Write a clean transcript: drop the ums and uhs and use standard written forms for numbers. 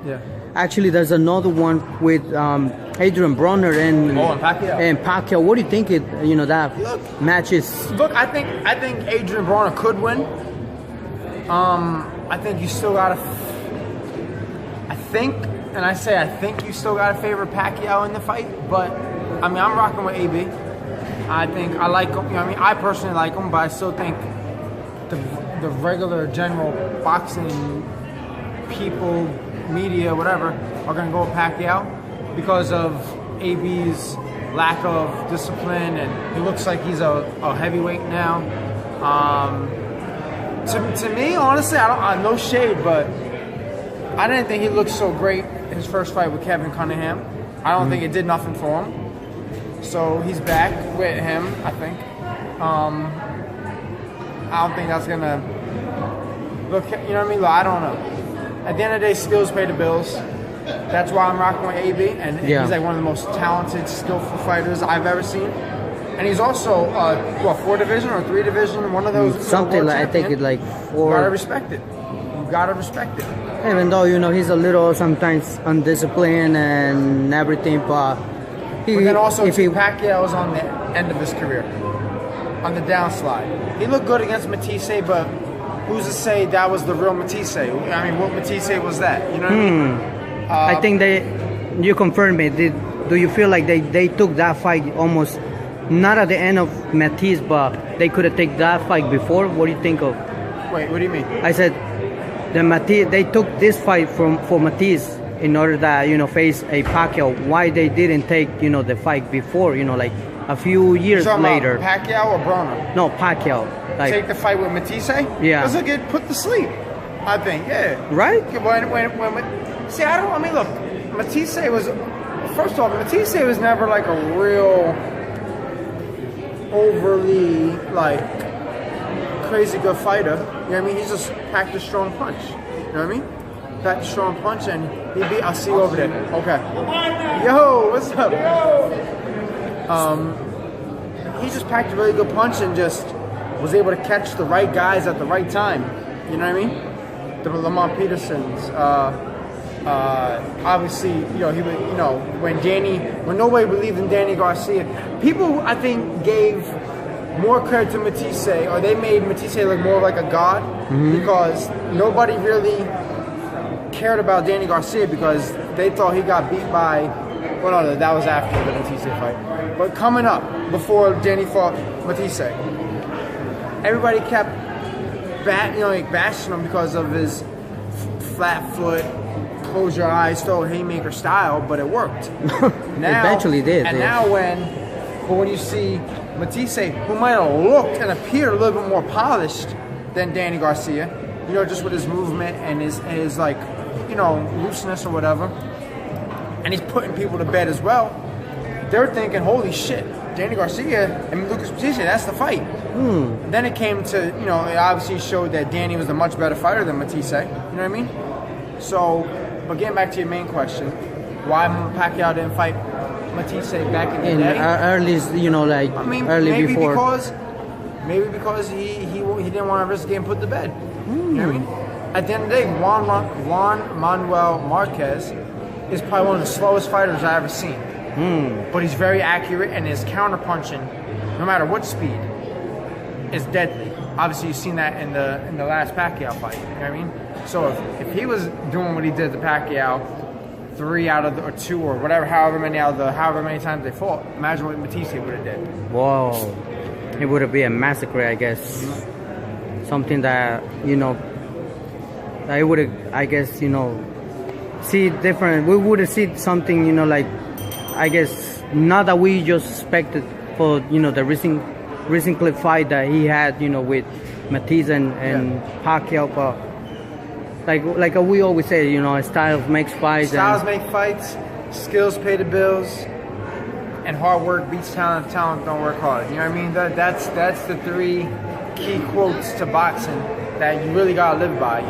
Yeah. Actually, there's another one with Adrien Broner and Pacquiao. What do you think that match is? Look, I think Adrien Broner could win. I think you still gotta. I think you still gotta favor Pacquiao in the fight. But I mean, I'm rocking with AB. I think I like him. You know, I mean, I personally like him, but I still think the regular general boxing people, media, whatever, are going to go with Pacquiao because of AB's lack of discipline, and he looks like he's a heavyweight now. To me, honestly, I no shade, but I didn't think he looked so great in his first fight with Kevin Cunningham. I don't think it did nothing for him. So he's back with him, I think. I don't think that's going to look, you know what I mean? Look, I don't know. At the end of the day, skills pay the bills. That's why I'm rocking with AB, and he's like one of the most talented, skillful fighters I've ever seen. And he's also, 4 division or 3 division, one of those. Something like, I think it's like 4. You gotta respect it. You gotta respect it. Even though, he's a little sometimes undisciplined and everything, but then also, Pacquiao was on the end of his career, on the downslide. He looked good against Matisse, but who's to say that was the real Matisse? I mean, what Matisse was that? You know what I mean? I think you confirmed it. Do you feel like they took that fight almost not at the end of Matisse, but they could have taken that fight before? What do you think of? Wait, what do you mean? I said they took this fight for Matisse in order that face a Pacquiao. Why they didn't take the fight before? Like a few years later. About Pacquiao or Broner? No, Pacquiao. Like, take the fight with Matisse? Yeah. Because he'll get put to sleep, I think, yeah. Right? See, I mean, look, Matisse was, first off, Matisse was never like a real overly, like, crazy good fighter. You know what I mean? He just packed a strong punch. You know what I mean? Packed a strong punch, and he beat, I'll see you over there. Okay. Yo, what's up? He just packed a really good punch and just was able to catch the right guys at the right time. You know what I mean? The Lamont Petersons. Obviously, he was, when nobody believed in Danny Garcia, people, I think, gave more credit to Matisse, or they made Matisse look more like a god, because nobody really cared about Danny Garcia because they thought he got beat by, well, no, that was after the Matisse fight. But coming up, before Danny fought Matisse, everybody kept bashing him because of his flat foot, close your eyes, throw haymaker style, but it worked. Now, eventually did. And now when you see Matisse, who might have looked and appeared a little bit more polished than Danny Garcia, just with his movement and his like, looseness or whatever, and he's putting people to bed as well, they're thinking, holy shit, Danny Garcia and Lucas Matisse, that's the fight. Then it came to, it obviously showed that Danny was a much better fighter than Matisse. You know what I mean? So, but getting back to your main question, why Pacquiao didn't fight Matisse back in the day? Early, early maybe before. Maybe because he didn't want to risk getting put to bed. You know what I mean? At the end of the day, Juan Manuel Marquez is probably one of the slowest fighters I've ever seen. But he's very accurate, and his counter-punching, no matter what speed, is deadly. Obviously, you've seen that in the last Pacquiao fight. You know what I mean? So if he was doing what he did to Pacquiao, 3 out of or 2 or whatever, however many times they fought, imagine what Matisse would have did. Whoa, it would have been a massacre, I guess. Something that I would have, I guess, see different. We would have seen something, like, I guess, not that we just expected for the recent clip fight that he had, with Matisse and Pacquiao, but like we always say, styles makes fights. Styles make fights, skills pay the bills, and hard work beats talent. Talent don't work hard. You know what I mean? That's the 3 key quotes to boxing that you really gotta live by.